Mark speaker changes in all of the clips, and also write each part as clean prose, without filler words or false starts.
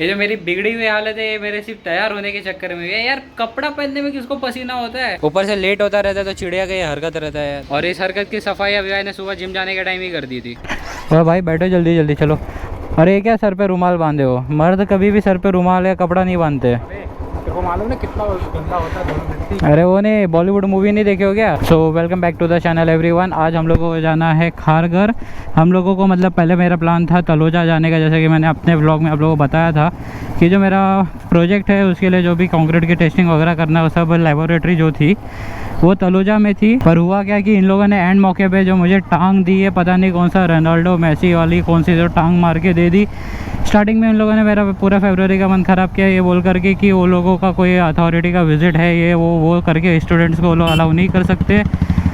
Speaker 1: ये जो मेरी बिगड़ी हुई हालत है ये मेरे सिर्फ तैयार होने के चक्कर में है यार। कपड़ा पहनने में किसको पसीना होता है, ऊपर से लेट होता रहता है तो चिड़िया का ये हरकत रहता है यार। और इस हरकत की सफाई अभी ने सुबह जिम जाने के टाइम ही कर दी थी। और भाई बैठो जल्दी जल्दी चलो। अरे क्या सर पे रुमाल बांधे हो? मर्द कभी भी सर पे रुमाल या कपड़ा नहीं बांधते।
Speaker 2: तेरे को मालूम है कितना गंदा होता है?
Speaker 1: अरे वो नहीं, बॉलीवुड मूवी नहीं देखे हो क्या? So welcome back to the channel everyone. आज हम लोगों को जाना है खारघर। हम लोगों को मतलब पहले मेरा प्लान था तलोजा जाने का, जैसे कि मैंने अपने व्लॉग में आप लोगों को बताया था कि जो मेरा प्रोजेक्ट है उसके लिए जो भी कंक्रीट की टेस्टिंग वगैरह करना है वो सब लेबोरेटरी जो थी वो तलोजा में थी। पर हुआ क्या कि इन लोगों ने एंड मौके पे जो मुझे टांग दी है, पता नहीं कौन सा रोनाल्डो मेसी वाली कौन सी जो टांग मार के दे दी। स्टार्टिंग में इन लोगों ने मेरा पूरा फरवरी का मन ख़राब किया ये बोल करके कि वो लोगों का कोई अथॉरिटी का विजिट है, ये वो करके स्टूडेंट्स को वो लोग अलाउ नहीं कर सकते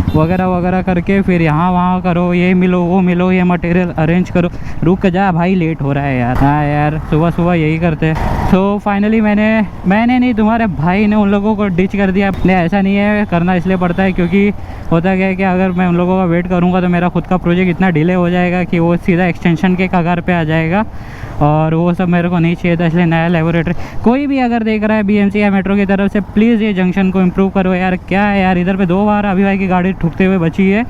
Speaker 1: वगैरह वगैरह करके। फिर यहाँ वहाँ करो, ये मिलो वो मिलो, ये मटेरियल अरेंज करो। रुक जा भाई, लेट हो रहा है यार। हाँ यार, सुबह सुबह यही करते। तो फाइनली मैंने नहीं, तुम्हारे भाई ने उन लोगों को डिच कर दिया। नहीं ऐसा नहीं है, करना इसलिए पड़ता है क्योंकि होता क्या है कि अगर मैं उन लोगों का वेट करूँगा तो मेरा खुद का प्रोजेक्ट इतना डिले हो जाएगा कि वो सीधा एक्सटेंशन के कगार पे आ जाएगा और वो सब मेरे को नहीं चाहिए था। इसलिए नया लेबोरेटरी कोई भी अगर देख रहा है बीएमसी या मेट्रो की तरफ से, प्लीज़ ये जंक्शन को इम्प्रूव करो यार। क्या है यार, इधर पे 2 बार अभी भाई की गाड़ी ठुकते हुए बची है।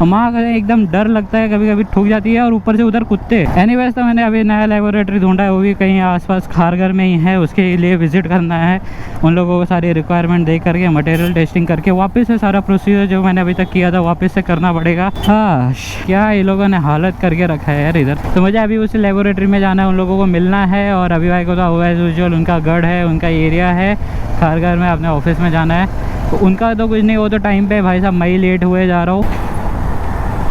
Speaker 1: माँ एकदम डर लगता है, कभी कभी ठुक जाती है और ऊपर से उधर कुत्ते। एनीवेज तो मैंने अभी नया लेबोरेटरी ढूंढा है, वो भी कहीं आसपास खारघर में ही है। उसके लिए विजिट करना है, उन लोगों को सारी रिक्वायरमेंट दे करके मटेरियल टेस्टिंग करके वापस से सारा प्रोसीजर जो मैंने अभी तक किया था वापस से करना पड़ेगा। हाँ क्या ये लोगों ने हालत करके रखा है यार इधर। तो मुझे अभी उस लेबोरेटरी में जाना है, उन लोगों को मिलना है। और अभी भाई को तो एज यूजुअल उनका गढ़ है, उनका एरिया है खारघर में, अपने ऑफिस में जाना है। तो उनका तो कुछ नहीं, वो तो टाइम पे भाई साहब मैं ही लेट हुए जा रहा हूँ।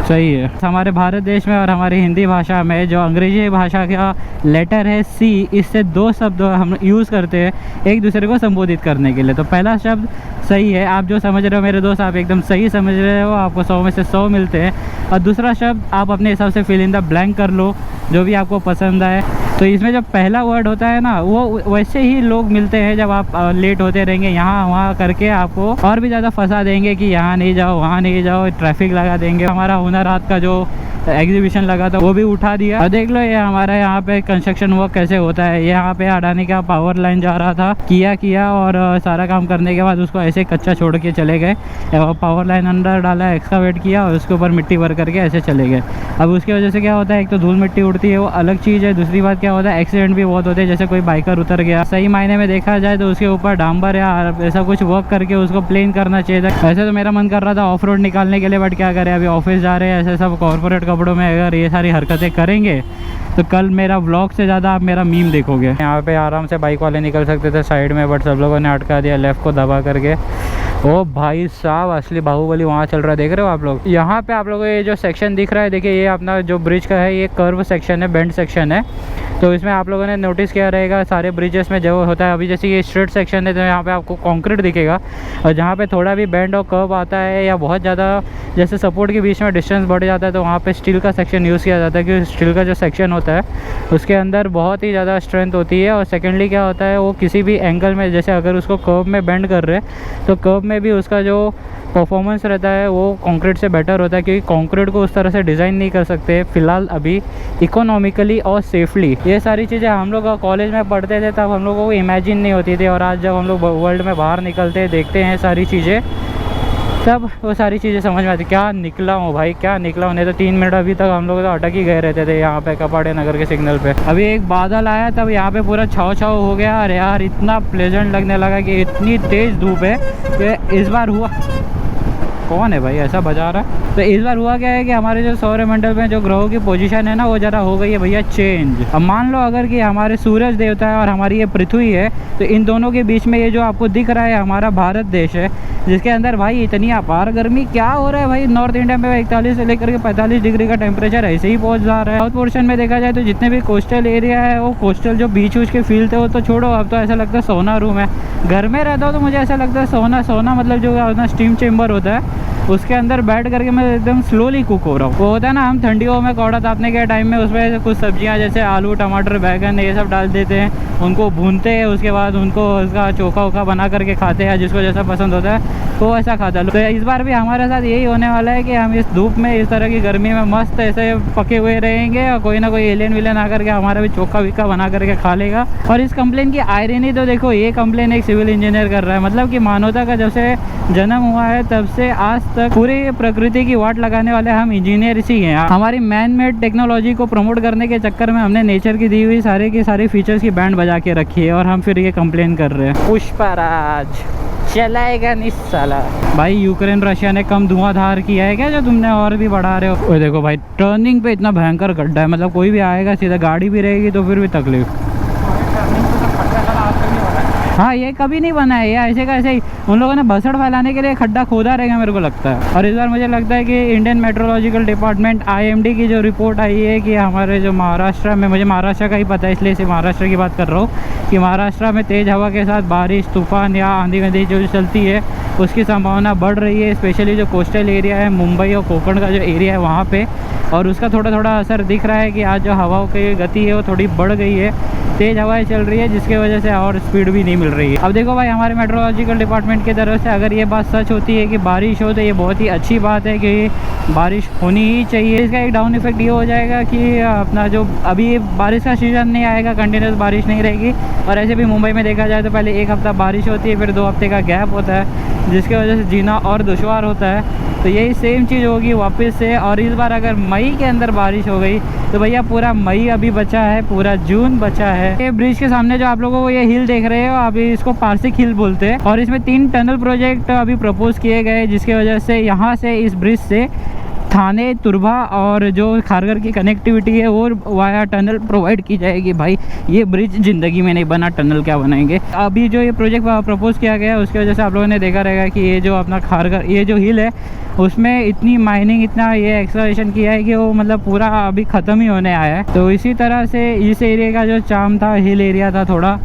Speaker 1: सही है। हमारे भारत देश में और हमारी हिंदी भाषा में जो अंग्रेजी भाषा का लेटर है सी, इससे 2 शब्द हम यूज़ करते हैं एक दूसरे को संबोधित करने के लिए। तो पहला शब्द सही है, आप जो समझ रहे हो मेरे दोस्त, आप एकदम सही समझ रहे हो, आपको 100 में से 100 मिलते हैं। और दूसरा शब्द आप अपने हिसाब से फिल इन द ब्लैंक कर लो, जो भी आपको पसंद आए। तो इसमें जब पहला वर्ड होता है ना, वो वैसे ही लोग मिलते हैं जब आप लेट होते रहेंगे यहाँ वहाँ करके, आपको और भी ज़्यादा फंसा देंगे कि यहाँ नहीं जाओ वहाँ नहीं जाओ, ट्रैफिक लगा देंगे। हमारा हुनर हाथ का जो एग्जीबिशन लगा था वो भी उठा दिया। और देख लो ये हमारा यहाँ पे कंस्ट्रक्शन वर्क कैसे होता है। यहाँ पे अडानी का पावर लाइन जा रहा था, किया और सारा काम करने के बाद उसको ऐसे कच्चा छोड़ के चले गए। पावर लाइन अंदर डाला, एक्सकावेट किया और उसके ऊपर मिट्टी भर करके ऐसे चले गए। अब उसकी वजह से क्या होता है, एक तो धूल मिट्टी उड़ती है, वो अलग चीज़ है। दूसरी बात क्या होता है, एक्सीडेंट भी बहुत होते हैं। जैसे कोई बाइकर उतर गया, सही मायने में देखा जाए तो उसके ऊपर डांबर या ऐसा कुछ वर्क करके उसको प्लेन करना चाहिए था। वैसे तो मेरा मन कर रहा था ऑफ रोड निकालने के लिए, बट क्या करें, अभी ऑफिस जा रहे हैं, ऐसे सब कॉर्पोरेट कपड़ों में अगर ये सारी हरकतें करेंगे तो कल मेरा व्लॉग से ज़्यादा आप मेरा मीम देखोगे। यहाँ पे आराम से बाइक वाले निकल सकते थे साइड में, बट सब लोगों ने अटका दिया लेफ़्ट को दबा करके। ओ भाई साहब, असली बाहुबली वहाँ चल रहा है, देख रहे हो आप लोग। यहाँ पे आप लोगों को ये जो सेक्शन दिख रहा है, देखिए ये अपना जो ब्रिज का है ये कर्व सेक्शन है, बेंड सेक्शन है। तो इसमें आप लोगों ने नोटिस किया रहेगा सारे ब्रिजेस में जो होता है, अभी जैसे ये स्ट्रेट सेक्शन है तो यहाँ पे आपको कंक्रीट दिखेगा। और जहाँ पे थोड़ा भी बेंड और कर्व आता है या बहुत ज़्यादा जैसे सपोर्ट के बीच में डिस्टेंस बढ़ जाता है तो वहाँ पे स्टील का सेक्शन यूज़ किया जाता है, क्योंकि स्टील का जो सेक्शन होता है उसके अंदर बहुत ही ज़्यादा स्ट्रेंथ होती है। और सेकेंडली क्या होता है, वो किसी भी एंगल में, जैसे अगर उसको कर्व में बेंड कर रहे हैं तो कर्व में भी उसका जो परफॉर्मेंस रहता है वो कंक्रीट से बेटर होता है, क्योंकि कंक्रीट को उस तरह से डिज़ाइन नहीं कर सकते फ़िलहाल अभी इकोनॉमिकली और सेफली। ये सारी चीज़ें हम लोग कॉलेज में पढ़ते थे तब हम लोगों को इमेजिन नहीं होती थी, और आज जब हम लोग वर्ल्ड में बाहर निकलते हैं, देखते हैं सारी चीज़ें, तब वो सारी चीज़ें समझ में आती। क्या निकला हूँ भाई, क्या निकला हूँ। नहीं तो 3 मिनट अभी तक हम लोग तो अटक ही गए रहते थे यहाँ पे कपाड़े नगर के सिग्नल पे। अभी एक बादल आया तब यहाँ पे पूरा छाव छाव हो गया। अरे यार इतना प्लेजेंट लगने लगा कि इतनी तेज़ धूप है कि इस बार हुआ। कौन है भाई ऐसा बजा रहा है? तो इस बार हुआ क्या है कि हमारे जो सौरमंडल में जो ग्रहों की पोजीशन है ना, वो ज़रा हो गई है भैया चेंज। अब मान लो अगर कि हमारे सूरज देवता है और हमारी ये पृथ्वी है, तो इन दोनों के बीच में ये जो आपको दिख रहा है हमारा भारत देश है, जिसके अंदर भाई इतनी अपार गर्मी क्या हो रहा है भाई। नॉर्थ इंडिया में 41 से लेकर के 45 डिग्री का टेम्परेचर ऐसे ही पहुंच जा रहा है। साउथ पोर्शन में देखा जाए तो जितने भी कोस्टल एरिया है, वो कोस्टल जो बीच के फील थे वो तो छोड़ो, अब तो ऐसा लगता है सोना रूम है। घर में रहता हूँ तो मुझे ऐसा लगता है सोना मतलब जो अपना स्टीम चेम्बर होता है उसके अंदर बैठ करके मैं एकदम स्लोली कुक हो रहा हूँ। वो होता है ना, हम ठंडियों में कौड़ा तापने के टाइम में उसमें कुछ सब्जियां जैसे आलू टमाटर बैगन ये सब डाल देते हैं, उनको भूनते हैं, उसके बाद उनको उसका चोखा वोखा बना करके खाते हैं जिसको जैसा पसंद होता है। वो ऐसा खाता है। तो इस बार भी हमारे साथ यही होने वाला है कि हम इस धूप में, इस तरह की गर्मी में मस्त ऐसे पके हुए रहेंगे और कोई ना कोई एलियन विलियन आकर के हमारा भी चोखा विक्का बना करके खा लेगा। और इस कंप्लेन की आयरनी तो देखो, ये कंप्लेन एक सिविल इंजीनियर कर रहा है। मतलब कि मानवता का जब से जन्म हुआ है तब से आज तक पूरी प्रकृति की वाट लगाने वाले हम इंजीनियर ही हैं। हमारी मैन मेड टेक्नोलॉजी को प्रमोट करने के चक्कर में हमने नेचर की दी हुई सारे के सारे फीचर्स की बैंड बजा के रखी है और हम फिर ये कंप्लेन कर रहे हैं। पुष्पराज चलाएगा नहीं साला। भाई यूक्रेन रशिया ने कम धुआंधार किया है क्या जो तुमने और भी बढ़ा रहे हो? देखो भाई, टर्निंग पे इतना भयंकर गड्ढा है, मतलब कोई भी आएगा सीधा, गाड़ी भी रहेगी तो फिर भी तकलीफ। हाँ, ये कभी नहीं बना है, ये ऐसे का ऐसे ही उन लोगों ने भसड़ फैलाने के लिए खड्डा खोदा रहेगा मेरे को लगता है। और इस बार मुझे लगता है कि इंडियन मेट्रोलॉजिकल डिपार्टमेंट IMD की जो रिपोर्ट आई है कि हमारे जो महाराष्ट्र में, मुझे महाराष्ट्र का ही पता है इसलिए इसे महाराष्ट्र की बात कर रहा हूँ, कि महाराष्ट्र में तेज़ हवा के साथ बारिश, तूफान या आंधी गंधी जो चलती है उसकी संभावना बढ़ रही है। स्पेशली जो कोस्टल एरिया है, मुंबई और कोंकण का जो एरिया है वहाँ पे, और उसका थोड़ा थोड़ा असर दिख रहा है कि आज जो हवाओं की गति है वो थोड़ी बढ़ गई है, तेज़ हवाएं चल रही है जिसकी वजह से और स्पीड भी नहीं मिल रही है। अब देखो भाई, हमारे मेट्रोलॉजिकल डिपार्टमेंट की तरफ से अगर ये बात सच होती है कि बारिश हो तो ये बहुत ही अच्छी बात है कि बारिश होनी ही चाहिए। इसका एक डाउन इफेक्ट ये हो जाएगा कि अपना जो अभी बारिश का सीजन नहीं आएगा, कंटिन्यूस बारिश नहीं रहेगी। और ऐसे भी मुंबई में देखा जाए तो पहले एक हफ्ता बारिश होती है, फिर 2 हफ्ते का गैप होता है जिसकी वजह से जीना और दुश्वार होता है। तो यही सेम चीज़ होगी वापस से। और इस बार अगर मई के अंदर बारिश हो गई तो भैया पूरा मई अभी बचा है, पूरा जून बचा है। ये ब्रिज के सामने जो आप लोगों को ये हिल देख रहे हो, अभी इसको पार्सिक हिल बोलते हैं। और इसमें 3 टनल प्रोजेक्ट अभी प्रपोज किए गए जिसकी वजह से यहाँ से इस ब्रिज से थाने, तुरभा और जो खारघर की कनेक्टिविटी है वो वाया टनल प्रोवाइड की जाएगी। भाई ये ब्रिज ज़िंदगी में नहीं बना, टनल क्या बनाएंगे। अभी जो ये प्रोजेक्ट प्रपोज किया गया है उसकी वजह से आप लोगों ने देखा रहेगा कि ये जो अपना खारघर, ये जो हिल है उसमें इतनी माइनिंग, इतना ये एक्सप्लोरेशन किया है कि वो मतलब पूरा अभी ख़त्म ही होने आया है। तो इसी तरह से इस एरिया का जो चार्म था, हिल एरिया था थोड़ा,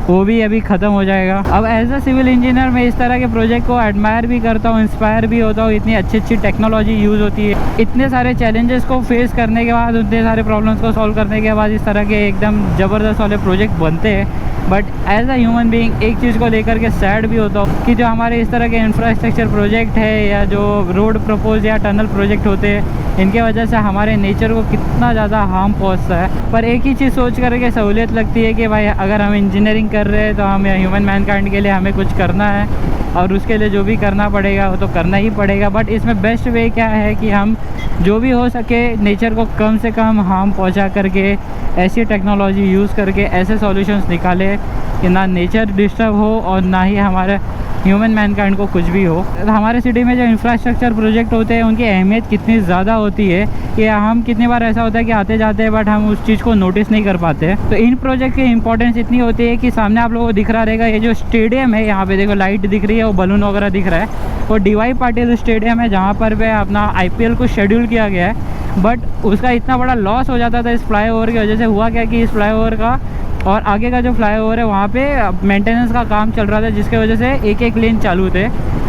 Speaker 1: वो भी अभी ख़त्म हो जाएगा। अब एज अ सिविल इंजीनियर मैं इस तरह के प्रोजेक्ट को एडमायर भी करता हूँ, इंस्पायर भी होता हूँ। इतनी अच्छी अच्छी टेक्नोलॉजी यूज़ होती है, इतने सारे चैलेंजेस को फेस करने के बाद, इतने सारे प्रॉब्लम्स को सॉल्व करने के बाद इस तरह के एकदम ज़बरदस्त वाले प्रोजेक्ट बनते हैं। But as a human being एक चीज़ को लेकर के सैड भी होता हूँ कि जो हमारे इस तरह के इंफ्रास्ट्रक्चर प्रोजेक्ट है या जो रोड प्रपोज या टनल प्रोजेक्ट होते हैं, इनके वजह से हमारे नेचर को कितना ज़्यादा हार्म पहुँचता है। पर एक ही चीज़ सोच करके सहूलियत लगती है कि भाई अगर हम इंजीनियरिंग कर रहे हैं तो हम ह्यूमन मैनकाइंड के लिए हमें कुछ करना है और उसके लिए जो भी करना पड़ेगा वो तो करना ही पड़ेगा। बट इसमें बेस्ट वे क्या है कि हम जो भी हो सके नेचर को कम से कम हार्म पहुंचा करके, ऐसी टेक्नोलॉजी यूज़ करके ऐसे सॉल्यूशंस निकाले कि ना नेचर डिस्टर्ब हो और ना ही हमारे ह्यूमन मैनकाइंड को कुछ भी हो। हमारे सिटी में जो इंफ्रास्ट्रक्चर प्रोजेक्ट होते हैं उनकी अहमियत कितनी ज़्यादा होती है कि हम कितनी बार ऐसा होता है कि आते जाते हैं बट हम उस चीज़ को नोटिस नहीं कर पाते। तो इन प्रोजेक्ट की इंपॉर्टेंस इतनी होती है कि सामने आप लोगों को दिख रहा रहेगा, ये जो स्टेडियम है यहाँ पे देखो लाइट दिख रही है, वो बलून वगैरह दिख रहा है, वो DY पाटिल स्टेडियम है जहाँ पर पे अपना IPL को शेड्यूल किया गया है। बट उसका इतना बड़ा लॉस हो जाता था इस फ्लाईओवर की वजह से। हुआ क्या कि इस फ्लाईओवर का और आगे का जो फ्लाईओवर है वहाँ पे मेंटेनेंस का काम चल रहा था जिसकी वजह से एक लेन चालू थे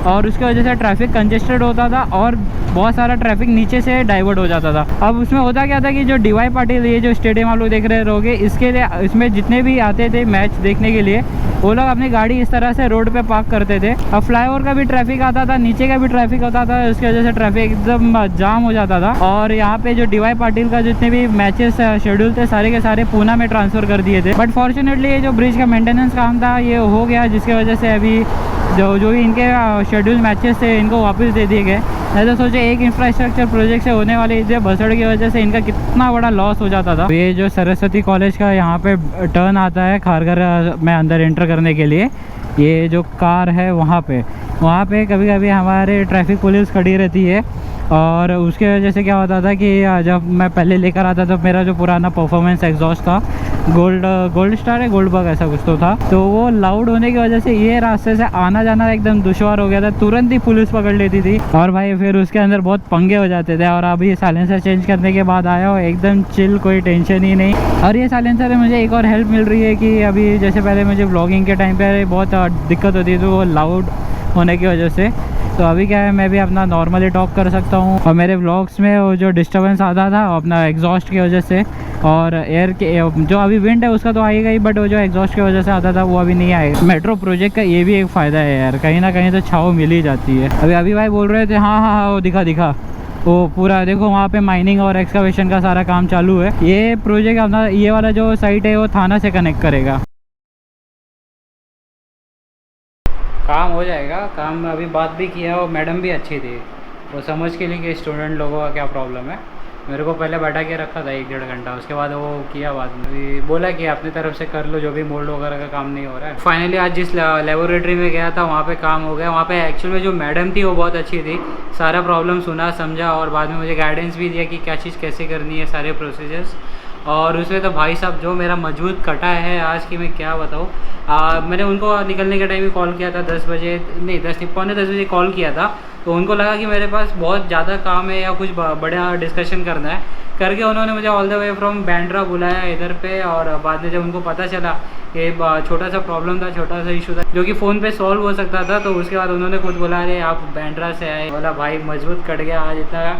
Speaker 1: और उसकी वजह से ट्रैफिक कंजेस्टेड होता था और बहुत सारा ट्रैफिक नीचे से डाइवर्ट हो जाता था। अब उसमें होता क्या था कि जो DY पाटिल, ये जो स्टेडियम आप लोग देख रहे होगे, इसके लिए इसमें जितने भी आते थे मैच देखने के लिए वो लोग अपनी गाड़ी इस तरह से रोड पे पार्क करते थे। अब फ्लाईओवर का भी ट्रैफिक आता था, नीचे का भी ट्रैफिक होता था, उसकी वजह से ट्रैफिक एकदम जाम हो जाता था। और यहाँ पे जो DY पाटिल का जितने भी मैचेस शेड्यूल थे सारे के सारे पूना में ट्रांसफ़र कर दिए थे। बट फॉर्चुनेटली ये जो ब्रिज का मेंटेनेंस काम था ये हो गया जिसकी वजह से अभी जो भी इनके शेड्यूल मैचेस थे इनको वापस दे दिए गए। मैं तो सोचे एक इंफ्रास्ट्रक्चर प्रोजेक्ट से होने वाले इस भसड़ की वजह से इनका कितना बड़ा लॉस हो जाता था। ये जो सरस्वती कॉलेज का यहाँ पे टर्न आता है खारघर में अंदर एंटर करने के लिए, ये जो कार है वहाँ पे कभी कभी हमारे ट्रैफिक पुलिस खड़ी रहती है। और उसके वजह से क्या होता था कि जब मैं पहले लेकर आता था मेरा जो पुराना परफॉर्मेंस एग्जॉस्ट था, गोल्ड स्टार है, गोल्ड बग ऐसा कुछ तो था, तो वो लाउड होने की वजह से ये रास्ते से आना जाना एकदम दुश्वार हो गया था। तुरंत ही पुलिस पकड़ लेती थी और भाई फिर उसके अंदर बहुत पंगे हो जाते थे। और अभी साइलेंसर चेंज करने के बाद आया हो एकदम चिल, कोई टेंशन ही नहीं। और ये साइलेंसर में मुझे एक और हेल्प मिल रही है कि अभी जैसे पहले मुझे व्लॉगिंग के टाइम पर बहुत दिक्कत होती थी वो लाउड होने की वजह से, तो अभी क्या है मैं भी अपना नॉर्मली टॉक कर सकता हूँ। और मेरे व्लॉग्स में वो जो डिस्टर्बेंस आता था अपना एग्जॉस्ट की वजह से और एयर के जो अभी विंड है उसका तो आएगा ही, बट वो जो एग्जॉस्ट की वजह से आता था वो अभी नहीं आएगा। मेट्रो प्रोजेक्ट का ये भी एक फ़ायदा है यार, कहीं ना कहीं तो छाँव मिल ही जाती है। अभी भाई बोल रहे थे हाँ हाँ हाँ वो दिखा वो पूरा देखो वहाँ पे माइनिंग और एक्सकवेशन का सारा काम चालू है। ये प्रोजेक्ट अपना ये वाला जो साइट है वो थाना से कनेक्ट करेगा। काम हो जाएगा, काम अभी बात भी किया, वो मैडम भी अच्छी थी, वो समझ के लिए कि स्टूडेंट लोगों का क्या प्रॉब्लम है। मेरे को पहले बैठा के रखा था 1-1.5 घंटा, उसके बाद वो किया, बाद में भी बोला कि अपनी तरफ से कर लो, जो भी मोल्ड वगैरह का काम नहीं हो रहा है। फाइनली आज जिस लेबोरेटरी में गया था वहाँ पे काम हो गया। वहाँ पे एक्चुअल में जो मैडम थी वो बहुत अच्छी थी, सारा प्रॉब्लम सुना समझा और बाद में मुझे गाइडेंस भी दिया कि क्या चीज़ कैसे करनी है, सारे प्रोसीजर्स। और उसमें तो भाई साहब जो मेरा मजबूत कटा है आज की मैं क्या बताऊँ। मैंने उनको निकलने के टाइम भी कॉल किया था 10 बजे, नहीं 10 नहीं, पौने 10 बजे कॉल किया था। तो उनको लगा कि मेरे पास बहुत ज़्यादा काम है या कुछ बड़ा डिस्कशन करना है करके उन्होंने मुझे all the way from Bandra बुलाया इधर पे। और बाद में जब उनको पता चला कि छोटा सा प्रॉब्लम था, छोटा सा इशू था जो कि फ़ोन पे सॉल्व हो सकता था, तो उसके बाद उन्होंने खुद बोला अरे आप बैंड्रा से आए। बोला भाई मजबूत कट गया आज इतना,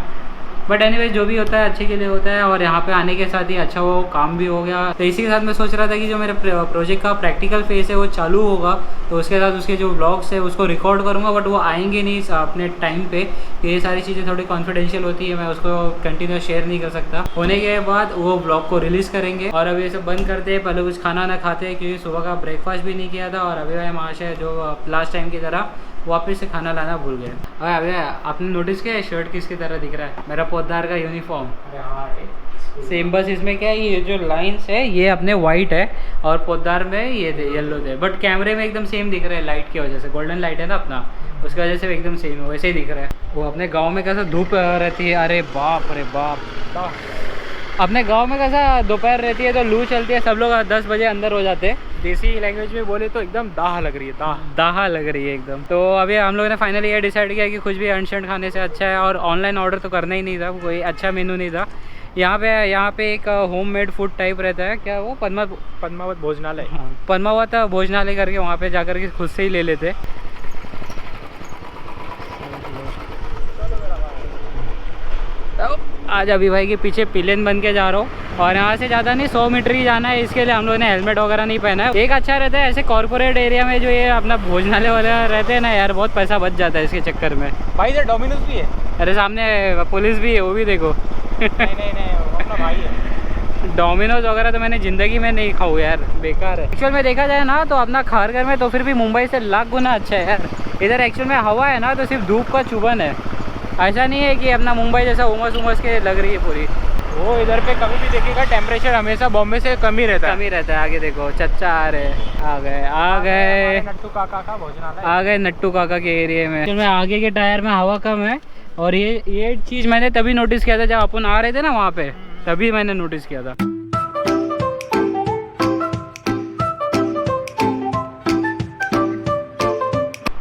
Speaker 1: बट एनीवेज जो भी होता है अच्छे के लिए होता है। और यहाँ पे आने के साथ ही अच्छा वो काम भी हो गया। तो इसी के साथ मैं सोच रहा था कि जो मेरे प्रोजेक्ट का प्रैक्टिकल फेस है वो चालू होगा, तो उसके साथ उसके जो व्लॉग्स है उसको रिकॉर्ड करूँगा, बट वो आएंगे नहीं अपने टाइम पे। ये सारी चीज़ें थोड़ी कॉन्फिडेंशियल होती है, मैं उसको कंटिन्यू शेयर नहीं कर सकता। होने के बाद वो ब्लॉग को रिलीज़ करेंगे। और अभी ये सब बंद करते हैं, पहले कुछ खाना ना खाते हैं क्योंकि सुबह का ब्रेकफास्ट भी नहीं किया था। और अभी भाई महाशय जो लास्ट टाइम की तरह वापस से खाना लाना भूल गए। अरे अभी आपने नोटिस किया है शर्ट किसकी तरह दिख रहा है? मेरा पोद्दार का यूनिफॉर्म सेम, बस इसमें क्या है ये जो लाइंस है ये अपने वाइट है और पोद्दार में ये थे येलो थे, बट कैमरे में एकदम सेम दिख रहा है लाइट की वजह से। गोल्डन लाइट है ना अपना, उसकी वजह से एकदम सेम है, वैसे ही दिख रहा है। वो अपने गाँव में कैसा धूप रहती है, अरे बाप रे बाप। अपने गांव में कैसा दोपहर रहती है तो लू चलती है, सब लोग 10 बजे अंदर हो जाते हैं।
Speaker 2: देसी लैंग्वेज में बोले तो एकदम दाह लग रही है,
Speaker 1: दाह लग रही है एकदम। तो अभी हम लोगों ने फाइनली ये डिसाइड किया कि कुछ भी अनशंट खाने से अच्छा है, और ऑनलाइन ऑर्डर तो करना ही नहीं था, कोई अच्छा मेनू नहीं था। यहाँ पे एक होममेड फूड टाइप रहता है, क्या वो
Speaker 2: पद्मावत भोजनालय,
Speaker 1: हाँ, पद्मावत भोजनालय करके वहाँ पे जाकर के खुद से ही ले लेते। आज अभी भाई के पीछे पिलेन बन के जा रहा हूँ, और यहाँ से ज़्यादा नहीं 100 मीटर ही जाना है। इसके लिए हम लोगों ने हेलमेट वगैरह नहीं पहना है। एक अच्छा रहता है ऐसे कॉर्पोरेट एरिया में जो ये अपना भोजनालय वाले रहते हैं ना यार, बहुत पैसा बच जाता है इसके चक्कर में।
Speaker 2: भाई इधर डोमिनोज भी है,
Speaker 1: अरे सामने पुलिस भी है, वो भी देखो।
Speaker 2: नहीं वो अपना भाई है।
Speaker 1: डोमिनोज वगैरह तो मैंने ज़िंदगी में नहीं खाऊँ यार, बेकार है। एक्चुअल में देखा जाए ना तो अपना खारघर में तो फिर भी मुंबई से लाख गुना अच्छा है यार। इधर एक्चुअल में हवा है ना तो सिर्फ धूप का चुभन है, ऐसा नहीं है कि अपना मुंबई जैसा उमस के लग रही है पूरी।
Speaker 2: वो इधर पे कभी भी देखिएगा टेम्परेचर हमेशा बॉम्बे से कम ही रहता है।
Speaker 1: आगे देखो चच्चा आ रहे, आ गए
Speaker 2: नट्टू काका का भोजनालय,
Speaker 1: आ गए नट्टू काका के एरिया में। में आगे के टायर में हवा कम है, और ये चीज़ मैंने तभी नोटिस किया था जब अपन आ रहे थे ना वहाँ पे, तभी मैंने नोटिस किया था।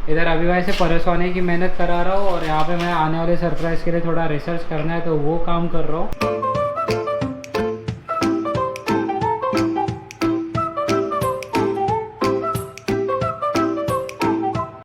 Speaker 1: इधर अभी भाई से परसवाने की मेहनत करा रहा हूँ, और यहाँ पे मैं आने वाले सरप्राइज़ के लिए थोड़ा रिसर्च करना है तो वो काम कर रहा हूँ।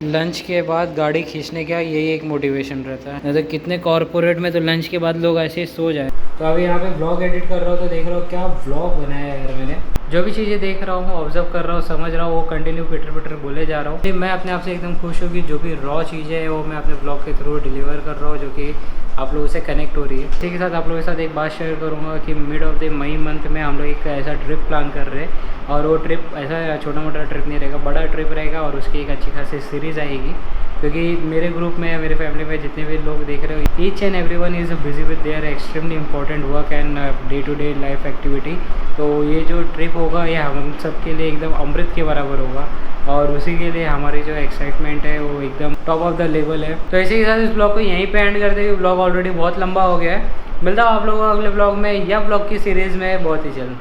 Speaker 1: लंच के बाद गाड़ी खींचने का यही एक मोटिवेशन रहता है, नहीं तो कितने कॉर्पोरेट में तो लंच के बाद लोग ऐसे ही सो जाए। तो अभी यहाँ पे ब्लॉग एडिट कर रहा हूँ तो देख रहा हूँ क्या ब्लॉग बनाया है यार मैंने। जो भी चीज़ें देख रहा हूँ, ऑब्जर्व कर रहा हूँ, समझ रहा हूँ, वो कंटिन्यू पिटर बोले जा रहा हूँ। मैं अपने आप से एकदम खुश हूँ कि जो भी रॉ चीज़ें हैं वो मैं अपने ब्लॉग के थ्रू डिलीवर कर रहा हूँ, जो कि आप लोगों से कनेक्ट हो रही है। इसी के साथ आप लोगों के साथ एक बात शेयर करूँगा कि mid of the May month में हम लोग एक ऐसा ट्रिप प्लान कर रहे हैं, और वो ट्रिप ऐसा छोटा मोटा ट्रिप नहीं रहेगा, बड़ा ट्रिप रहेगा, और उसकी एक अच्छी खासी सीरीज़ आएगी। क्योंकि मेरे ग्रुप में, मेरे फैमिली में जितने भी लोग देख रहे हो, each and everyone is busy with their extremely important work and day to day life activity. तो ये जो ट्रिप होगा ये हम सब के लिए एकदम अमृत के बराबर होगा, और उसी के लिए हमारी जो एक्साइटमेंट है वो एकदम टॉप ऑफ द लेवल है। तो इसी के साथ इस ब्लॉग को यहीं पे एंड करते हुए, ब्लॉग ऑलरेडी बहुत लंबा हो गया है। मिलता हूँ आप लोगों को अगले ब्लॉग में या ब्लॉग की सीरीज़ में बहुत ही जल्द।